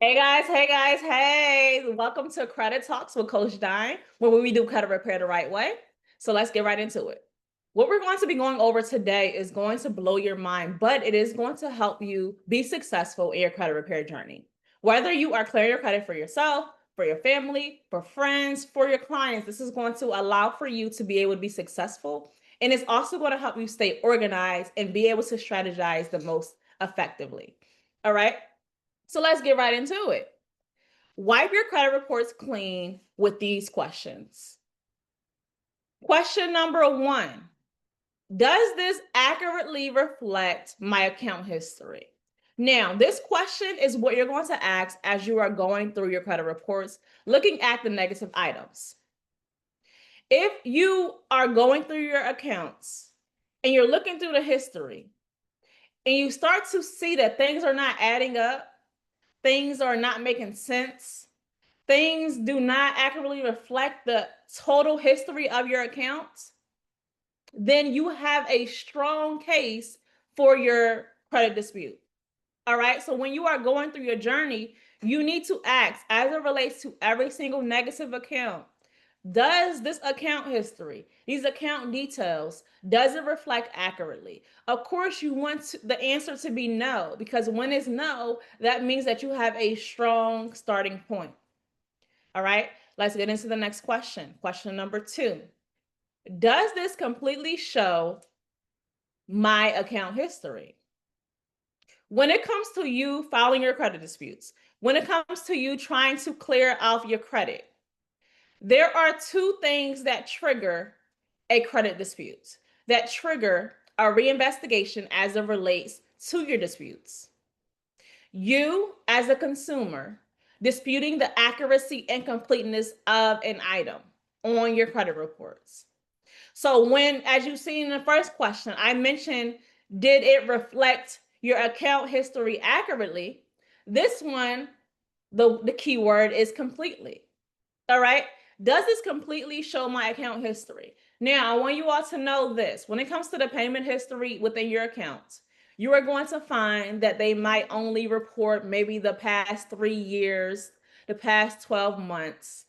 Hey. Welcome to Credit Talks with Coach Dime, where we do credit repair the right way. So let's get right into it. What we're going to be going over today is going to blow your mind, but it is going to help you be successful in your credit repair journey. Whether you are clearing your credit for yourself, for your family, for friends, for your clients, this is going to allow for you to be able to be successful. And it's also going to help you stay organized and be able to strategize the most effectively. All right. So let's get right into it. Wipe your credit reports clean with these questions. Question number 1. Does this accurately reflect my account history? Now, this question is what you're going to ask as you are going through your credit reports, looking at the negative items. If you are going through your accounts and you're looking through the history and you start to see that things are not adding up, things are not making sense, things do not accurately reflect the total history of your account, then you have a strong case for your credit dispute. All right. So when you are going through your journey, you need to ask, as it relates to every single negative account, does this account history, these account details, does it reflect accurately? Of course, you want the answer to be no, because when it's no, that means that you have a strong starting point. All right, let's get into the next question. Question number 2. Does this completely show my account history? When it comes to you filing your credit disputes, when it comes to you trying to clear off your credit, there are 2 things that trigger a credit dispute, that trigger a reinvestigation as it relates to your disputes. You, as a consumer, disputing the accuracy and completeness of an item on your credit reports. So when, as you see in the first question, I mentioned, did it reflect your account history accurately? This one, the key word is completely. All right. Does this completely show my account history? Now, I want you all to know this. When it comes to the payment history within your account, you are going to find that they might only report maybe the past 3 years, the past 12 months.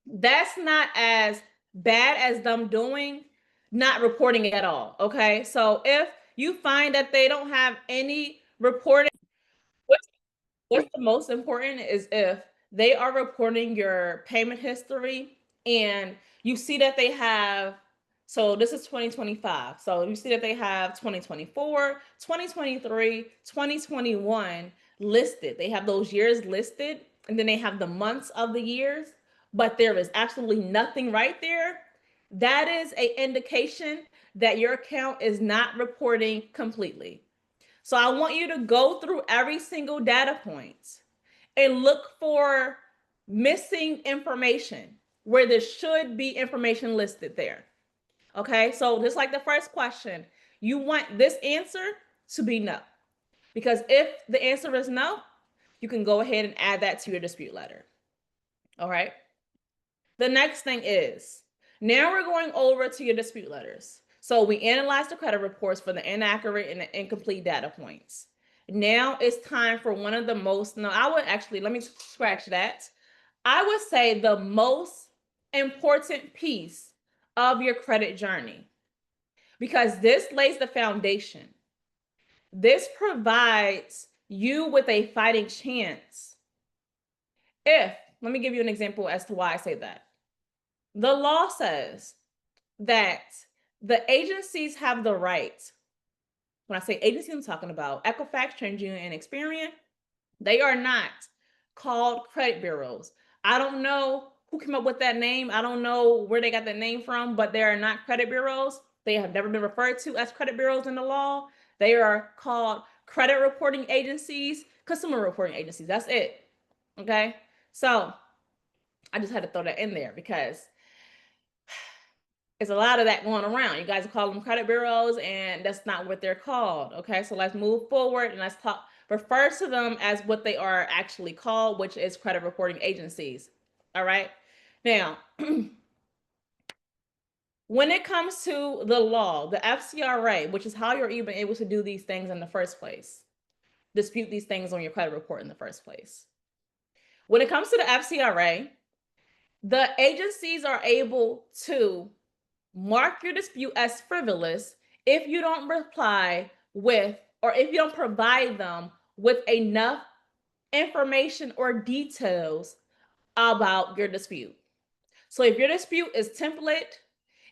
That's not as bad as them doing not reporting at all. Okay. So if you find that they don't have any reporting, what's the most important is if they are reporting your payment history and you see that they have, so this is 2025. So you see that they have 2024, 2023, 2021 listed. They have those years listed and then they have the months of the years, but there is absolutely nothing right there. That is an indication that your account is not reporting completely. So I want you to go through every single data point and look for missing information where there should be information listed there. Okay, so just like the first question, you want this answer to be no. Because if the answer is no, you can go ahead and add that to your dispute letter. All right. The next thing is, now we're going over to your dispute letters. So we analyzed the credit reports for the inaccurate and the incomplete data points. Now it's time for one of the most, no, I would actually, let me scratch that. I would say the most important piece of your credit journey, because this lays the foundation. This provides you with a fighting chance. Let me give you an example as to why I say that. The law says that the agencies have the right. When I say agency, I'm talking about Equifax, TransUnion, and Experian. They are not called credit bureaus. I don't know who came up with that name. I don't know where they got that name from, but they are not credit bureaus. They have never been referred to as credit bureaus in the law. They are called credit reporting agencies, consumer reporting agencies. That's it. Okay. So I just had to throw that in there because it's a lot of that going around. You guys call them credit bureaus, and that's not what they're called. Okay, so let's move forward and let's refer to them as what they are actually called, which is credit reporting agencies. All right. Now, when it comes to the law, the FCRA, which is how you're even able to do these things in the first place, dispute these things on your credit report in the first place. When it comes to the FCRA, the agencies are able to mark your dispute as frivolous if you don't reply with, or if you don't provide them with enough information or details about your dispute. So if your dispute is template,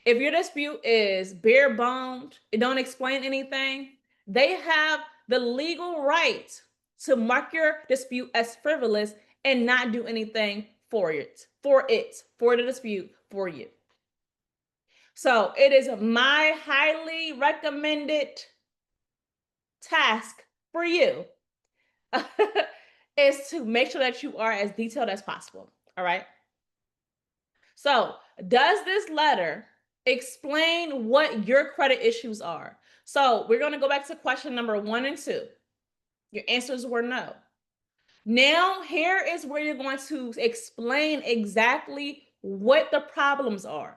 if your dispute is bare boned, it don't explain anything, they have the legal right to mark your dispute as frivolous and not do anything for the dispute for you. So it is my highly recommended task for you is to make sure that you are as detailed as possible. All right. So does this letter explain what your credit issues are? So we're going to go back to question number 1 and 2. Your answers were no. Now, here is where you're going to explain exactly what the problems are,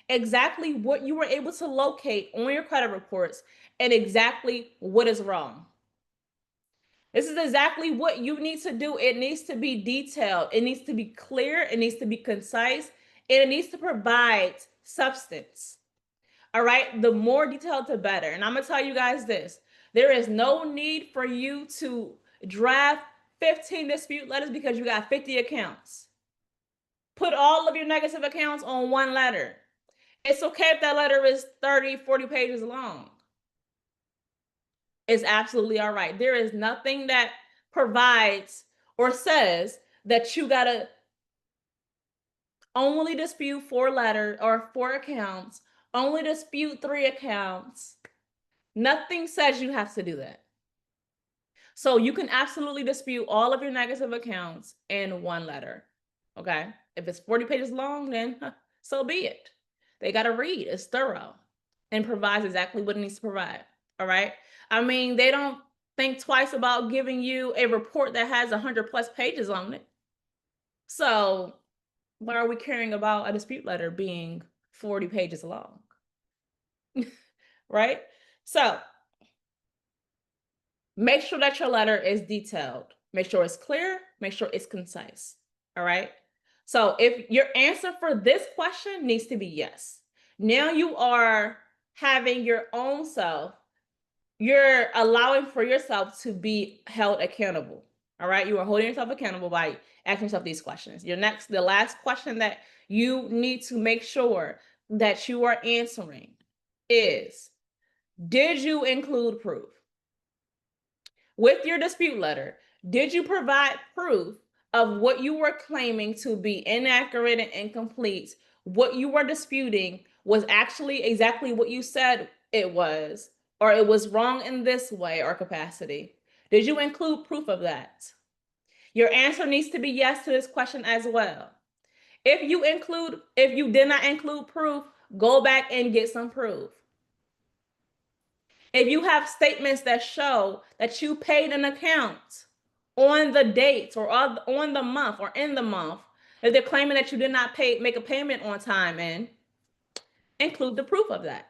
exactly what you were able to locate on your credit reports, and exactly what is wrong. This is exactly what you need to do. It needs to be detailed. It needs to be clear. It needs to be concise. And it needs to provide substance. All right. The more detailed, the better. And I'm going to tell you guys this. There is no need for you to draft 15 dispute letters because you got 50 accounts. Put all of your negative accounts on one letter. It's okay if that letter is 30, 40 pages long. It's absolutely all right. There is nothing that provides or says that you got to only dispute 4 letters or 4 accounts, only dispute 3 accounts. Nothing says you have to do that. So you can absolutely dispute all of your negative accounts in 1 letter. Okay. If it's 40 pages long, then so be it. They got to read. It's thorough and provides exactly what it needs to provide. All right. I mean, they don't think twice about giving you a report that has 100+ pages on it. So why are we caring about a dispute letter being 40 pages long? Right? So make sure that your letter is detailed. Make sure it's clear. Make sure it's concise. All right. So if your answer for this question needs to be yes, now you are having your own self, you're allowing for yourself to be held accountable. All right. You are holding yourself accountable by asking yourself these questions. The last question that you need to make sure that you are answering is, did you include proof? With your dispute letter, did you provide proof of what you were claiming to be inaccurate and incomplete? What you were disputing was actually exactly what you said it was, or it was wrong in this way or capacity? Did you include proof of that? Your answer needs to be yes to this question as well. If you did not include proof, go back and get some proof. If you have statements that show that you paid an account on the date or on the month or in the month, if they're claiming that you did not make a payment on time, and include the proof of that.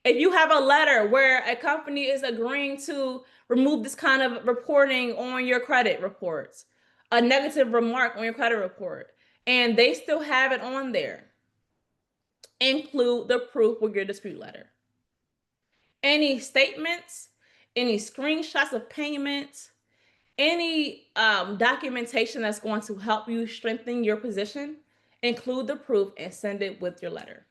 If you have a letter where a company is agreeing to remove this kind of reporting on your credit reports, a negative remark on your credit report, and they still have it on there, include the proof with your dispute letter. Any statements, any screenshots of payments, any documentation that's going to help you strengthen your position, include the proof and send it with your letter.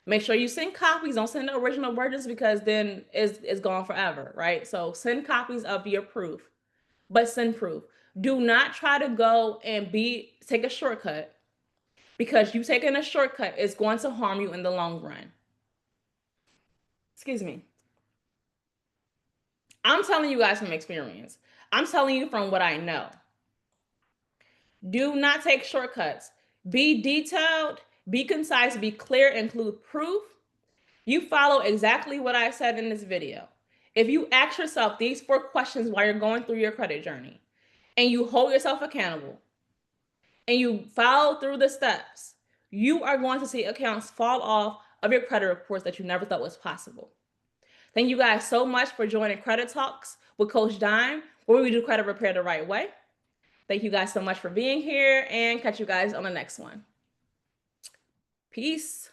Make sure you send copies. Don't send the original versions because then it's gone forever, right? So send copies of your proof, but send proof. Do not try to go and take a shortcut, because you taking a shortcut is going to harm you in the long run. Excuse me. I'm telling you guys from experience. I'm telling you from what I know. Do not take shortcuts. Be detailed, be concise, be clear, include proof. You follow exactly what I said in this video. If you ask yourself these 4 questions while you're going through your credit journey, and you hold yourself accountable, and you follow through the steps, you are going to see accounts fall off of your credit reports that you never thought was possible. Thank you guys so much for joining Credit Talks with Coach Dime, where we do credit repair the right way. Thank you guys so much for being here, and catch you guys on the next one. Peace.